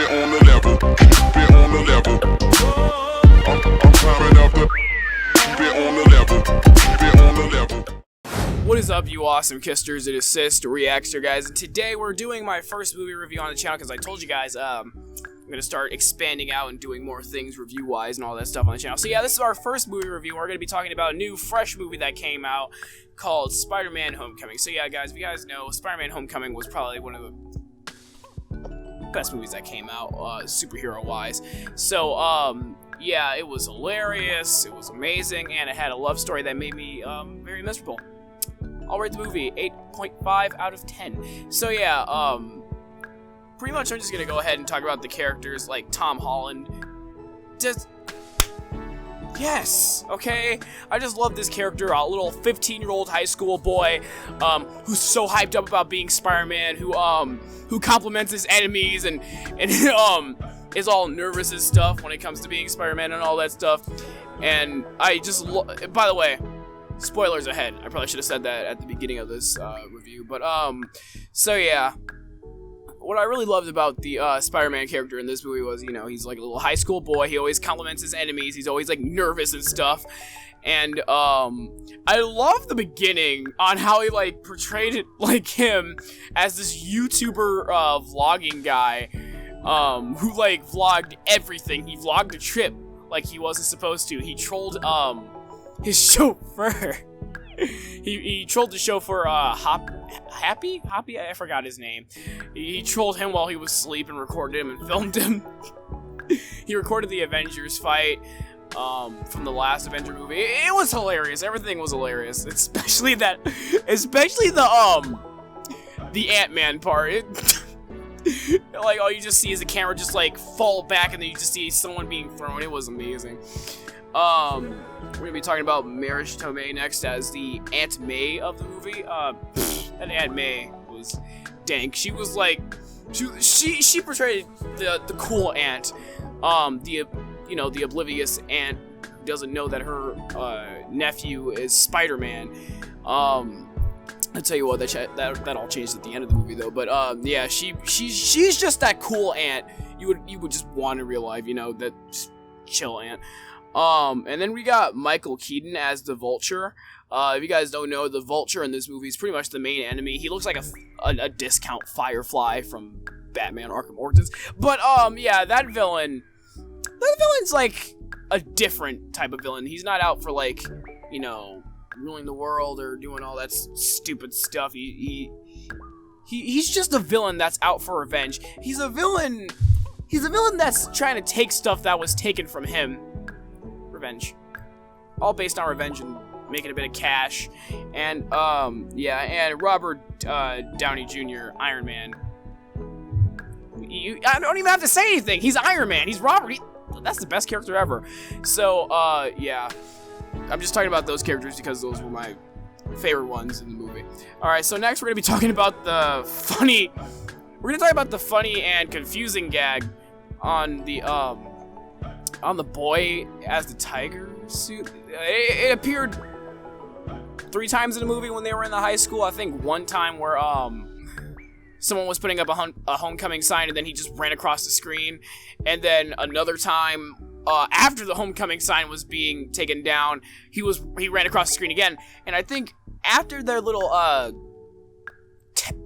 it on the level, keep it on the level. I'm climbing up the, keep it on the level, keep it on the level. What is up, you awesome kisters? It is CistReactZ, guys, and today we're doing my first movie review on the channel because I told you guys I'm gonna start expanding out and doing more things review-wise and all that stuff on the channel. So yeah, this is our first movie review. We're gonna be talking about a new, fresh movie that came out called Spider-Man Homecoming. So yeah, guys, if you guys know, Spider-Man Homecoming was probably one of the best movies that came out, superhero-wise. So, yeah, it was hilarious, it was amazing, and it had a love story that made me, very miserable. I'll rate the movie 8.5 out of 10. So yeah, pretty much I'm just gonna go ahead and talk about the characters, like Tom Holland. Yes, okay? I just love this character, a little 15-year-old high school boy, who's so hyped up about being Spider-Man, who compliments his enemies and is all nervous and stuff when it comes to being Spider-Man and all that stuff. And I just by the way, spoilers ahead. I probably should have said that at the beginning of this review. But, so yeah. What I really loved about the Spider-Man character in this movie was, you know, he's like a little high school boy. He always compliments his enemies. He's always, like, nervous and stuff. And, I love the beginning on how he, like, portrayed it, like, him as this YouTuber, vlogging guy, who, like, vlogged everything. He vlogged the trip like he wasn't supposed to. He trolled, his chauffeur. he trolled the chauffeur, Happy? I forgot his name. He trolled him while he was asleep and recorded him and filmed him. He recorded the Avengers fight, from the last Avenger movie. It was hilarious. Everything was hilarious. Especially the Ant-Man part. Like, all you just see is the camera just, like, fall back and then you just see someone being thrown. It was amazing. We're gonna be talking about Marish Tomei next as the Aunt May of the movie. And Aunt May was dank. She was like, she portrayed the cool aunt, the oblivious aunt who doesn't know that her nephew is Spider-Man. I'll tell you what, that all changed at the end of the movie though. But yeah, she's just that cool aunt you would just want in real life, you know, that chill aunt. And then we got Michael Keaton as the Vulture. If you guys don't know, the Vulture in this movie is pretty much the main enemy. He looks like a discount Firefly from Batman Arkham Origins. But, yeah, that villain's like a different type of villain. He's not out for, like, you know, ruling the world or doing all that stupid stuff. He's just a villain that's out for revenge. He's a villain that's trying to take stuff that was taken from him. Revenge. All based on revenge and making a bit of cash. And, yeah, and Robert Downey Jr., Iron Man. I don't even have to say anything. He's Iron Man. He's Robert. That's the best character ever. So, yeah. I'm just talking about those characters because those were my favorite ones in the movie. Alright, so next we're going to be talking about the funny... We're going to talk about the funny and confusing gag on the boy as the tiger suit. It appeared 3 times in the movie when they were in the high school. I think one time where someone was putting up a homecoming sign and then he just ran across the screen, and then another time after the homecoming sign was being taken down, he ran across the screen again. And I think after their little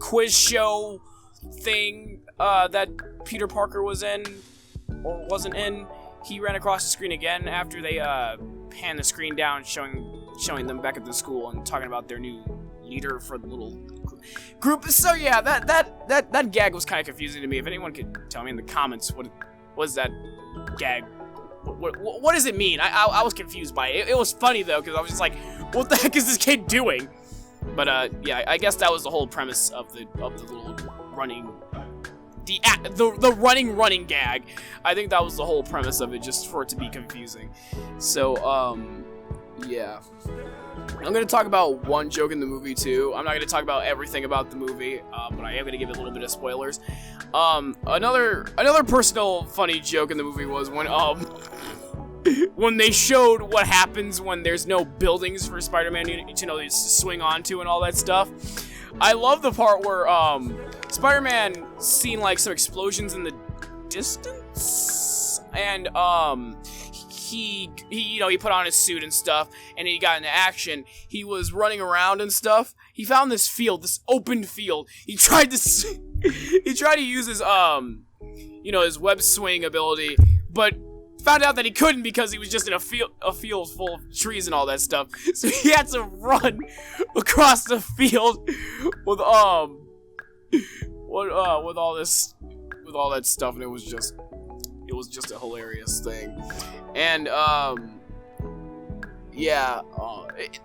quiz show thing that Peter Parker was in or wasn't in, he ran across the screen again after they panned the screen down, showing them back at the school and talking about their new leader for the little group. So yeah, that gag was kind of confusing to me. If anyone could tell me in the comments what was that gag, what does it mean? I was confused by it. It was funny though, because I was just like, what the heck is this kid doing? But yeah, I guess that was the whole premise of the little running. The running gag. I think that was the whole premise of it, just for it to be confusing. So, yeah. I'm going to talk about one joke in the movie, too. I'm not going to talk about everything about the movie, but I am going to give it a little bit of spoilers. Another personal funny joke in the movie was when they showed what happens when there's no buildings for Spider-Man to swing onto and all that stuff. I love the part where, Spider-Man seen, like, some explosions in the distance, and he put on his suit and stuff, and he got into action. He was running around and stuff. He found this field, this open field. He tried to use his his web swing ability, but found out that he couldn't because he was just in a field full of trees and all that stuff. So he had to run across the field with all that stuff, and it was just a hilarious thing. And that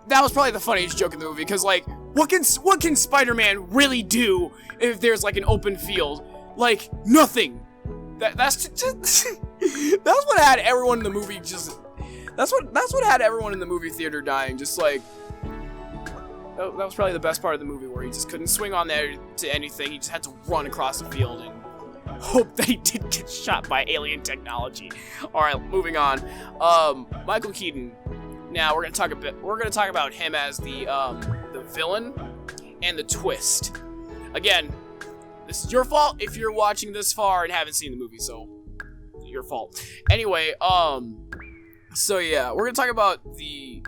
was probably the funniest joke in the movie, because like, what can Spider-Man really do if there's like an open field? Like, nothing. That's just that's what had everyone in the movie that's what had everyone in the movie theater dying. Just like, that was probably the best part of the movie, where he just couldn't swing on there to anything. He just had to run across the field and hope that he didn't get shot by alien technology. All right, moving on. Michael Keaton. Now we're gonna talk about him as the villain and the twist. Again, this is your fault if you're watching this far and haven't seen the movie, so your fault. Anyway, so yeah, we're gonna talk about the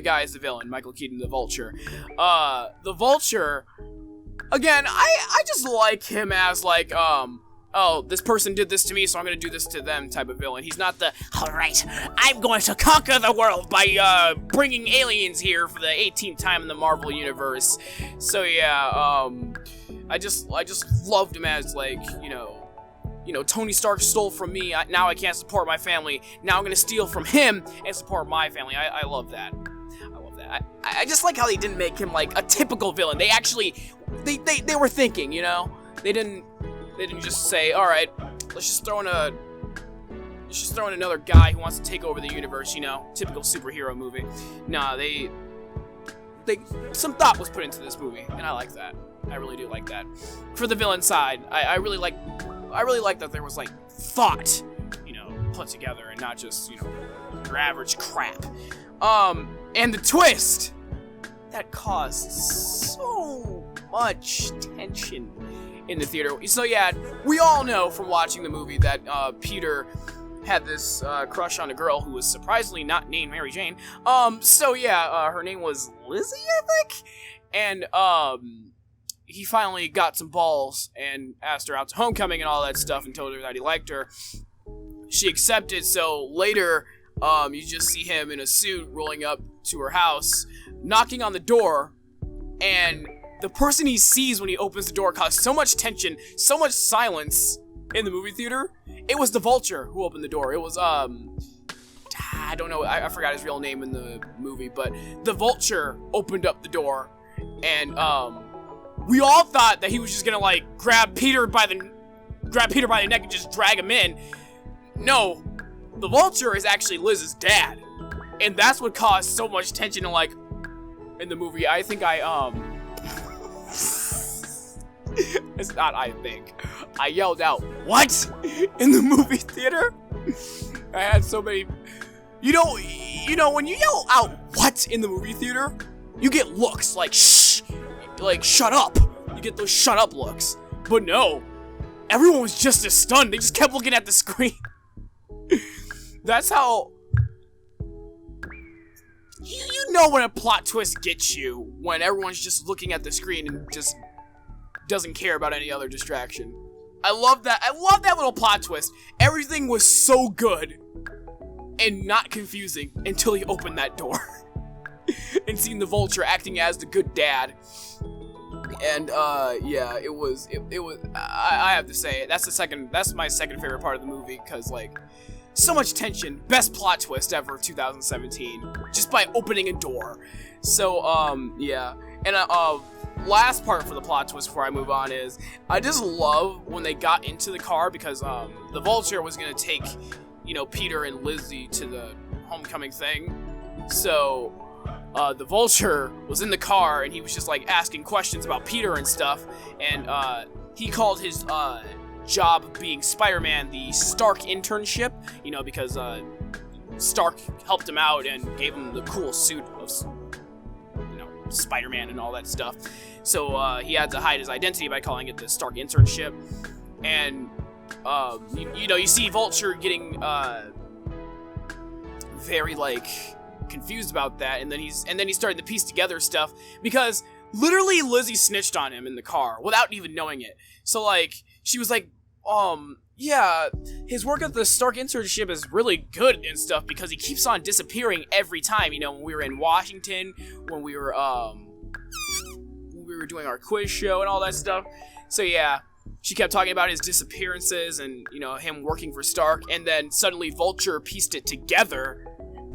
guy as the villain, Michael Keaton, the Vulture. The Vulture, again, I just like him as like, oh, this person did this to me, so I'm gonna do this to them type of villain. He's not the, alright, I'm going to conquer the world by, bringing aliens here for the 18th time in the Marvel Universe. So yeah, I just loved him as, like, Tony Stark stole from me, now I can't support my family, now I'm gonna steal from him and support my family. I love that. I love that. I just like how they didn't make him, like, a typical villain. They actually, they were thinking, They didn't just say, alright, let's just throw in another guy who wants to take over the universe, typical superhero movie. Nah, some thought was put into this movie, and I like that. I really do like that. For the villain side, I really like that there was, like, thought, put together, and not just, your average crap. And the twist that caused so much tension in the theater. So yeah, we all know from watching the movie that Peter had this crush on a girl who was surprisingly not named Mary Jane. So yeah, her name was Lizzie, I think. And he finally got some balls and asked her out to homecoming and all that stuff and told her that he liked her. She accepted, so later you just see him in a suit rolling up to her house, knocking on the door, and the person he sees when he opens the door caused so much tension, so much silence in the movie theater. It was the Vulture who opened the door. It was, I don't know, I forgot his real name in the movie, but the Vulture opened up the door, and, we all thought that he was just gonna, like, grab Peter by the neck and just drag him in. No, the Vulture is actually Liz's dad, and that's what caused so much tension in the movie. I think it's not I think. I yelled out, "What?" in the movie theater. I had so many... You know, when you yell out, "What?" in the movie theater, you get looks like, shh, like, shut up. You get those shut up looks. But no, everyone was just as stunned. They just kept looking at the screen. That's how... You know when a plot twist gets you, when everyone's just looking at the screen and just doesn't care about any other distraction. I love that little plot twist. Everything was so good and not confusing until he opened that door and seen the Vulture acting as the good dad. And yeah, it was I have to say, that's my second favorite part of the movie, because like, so much tension, best plot twist ever of 2017, just by opening a door. So yeah, and last part for the plot twist before I move on is, I just love when they got into the car, because the Vulture was gonna take, Peter and Lizzie to the homecoming thing. So the Vulture was in the car, and he was just like asking questions about Peter and stuff, and he called his job of being Spider-Man the Stark internship, because Stark helped him out and gave him the cool suit of Spider-Man and all that stuff. So he had to hide his identity by calling it the Stark internship. And you see Vulture getting very like confused about that, and then he's starting to piece together stuff because literally Lizzie snitched on him in the car without even knowing it. So like she was like, yeah, his work at the Stark internship is really good and stuff because he keeps on disappearing every time. You know, when we were in Washington, when we were doing our quiz show and all that stuff. So yeah, she kept talking about his disappearances and, you know, him working for Stark, and then suddenly Vulture pieced it together,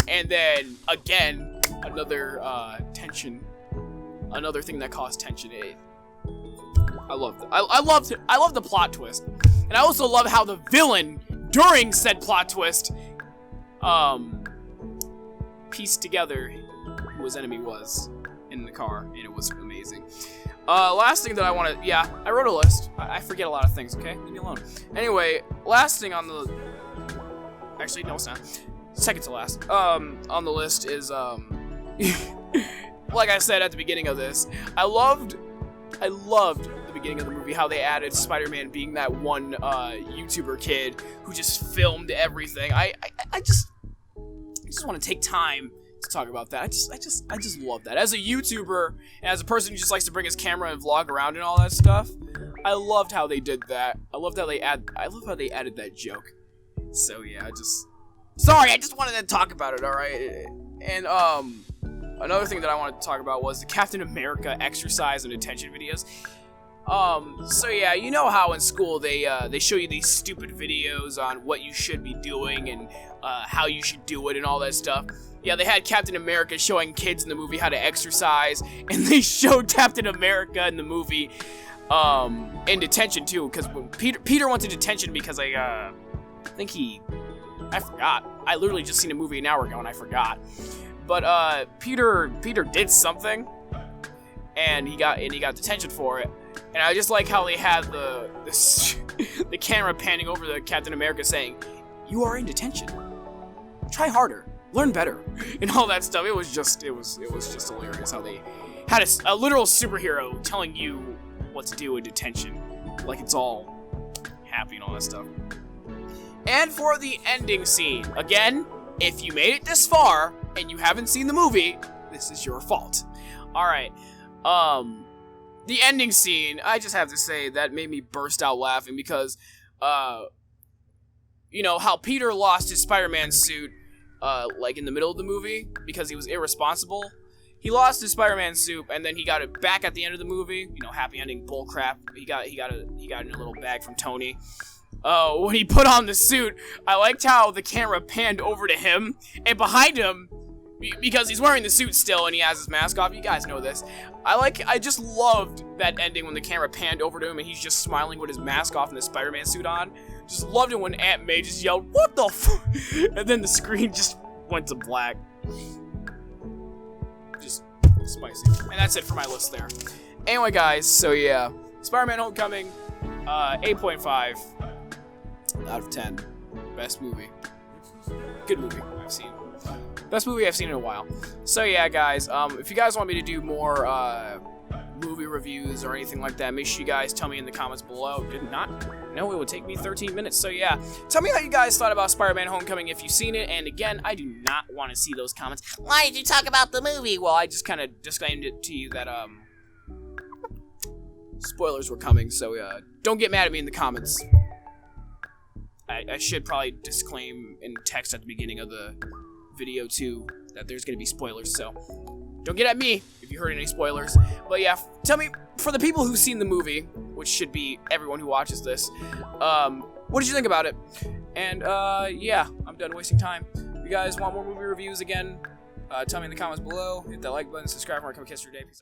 and then again another tension, another thing that caused tension. I loved it. I loved the plot twist, and I also love how the villain during said plot twist pieced together who his enemy was in the car, and it was amazing. Last thing that I want to, yeah, I wrote a list. I forget a lot of things, okay? Leave me alone. Anyway, last thing on the, actually, no, it's not. Second to last, on the list is, like I said at the beginning of this, I loved the beginning of the movie, how they added Spider-Man being that one, YouTuber kid who just filmed everything. I just want to take time to talk about that. I just love that. As a YouTuber, and as a person who just likes to bring his camera and vlog around and all that stuff, I loved how they did that. I love how they added that joke. So yeah, I just wanted to talk about it, alright? And, another thing that I wanted to talk about was the Captain America exercise and attention videos. So yeah, you know how in school they show you these stupid videos on what you should be doing and, how you should do it and all that stuff. Yeah, they had Captain America showing kids in the movie how to exercise, and they showed Captain America in the movie, in detention too, because when Peter went to detention because I forgot. I literally just seen a movie an hour ago and I forgot. But, Peter did something, and he got detention for it. And I just like how they had the camera panning over the Captain America saying, "You are in detention. Try harder. Learn better," and all that stuff. It was just hilarious how they had a literal superhero telling you what to do in detention, like it's all happy and all that stuff. And for the ending scene, again, if you made it this far and you haven't seen the movie, this is your fault. All right, the ending scene, I just have to say that made me burst out laughing because, you know how Peter lost his Spider-Man suit. Like in the middle of the movie because he was irresponsible. He lost his Spider-Man suit and then he got it back at the end of the movie. You know, happy ending bullcrap. He got it in a little bag from Tony. When he put on the suit, I liked how the camera panned over to him and behind him, because he's wearing the suit still and he has his mask off. You guys know this. I just loved that ending when the camera panned over to him and he's just smiling with his mask off and the Spider-Man suit on. Just loved it when Aunt May just yelled, "What the f-?" And then the screen just went to black. Just spicy. And that's it for my list there. Anyway, guys, so yeah. Spider-Man Homecoming, 8.5 out of 10. Best movie. Good movie I've seen. Best movie I've seen in a while. So yeah, guys, if you guys want me to do more movie reviews or anything like that, make sure you guys tell me in the comments below. Did not know it would take me 13 minutes. So yeah, tell me how you guys thought about Spider-Man Homecoming if you've seen it. And again, I do not want to see those comments. Why did you talk about the movie? Well, I just kind of disclaimed it to you that spoilers were coming. So don't get mad at me in the comments. I should probably disclaim in text at the beginning of the video too that there's gonna be spoilers, so don't get at me if you heard any spoilers. But yeah, tell me, for the people who've seen the movie, which should be everyone who watches this, what did you think about it? And yeah, I'm done wasting time. If you guys want more movie reviews again, tell me in the comments below. Hit that like button, subscribe for more Come Kiss Your Day. Peace out.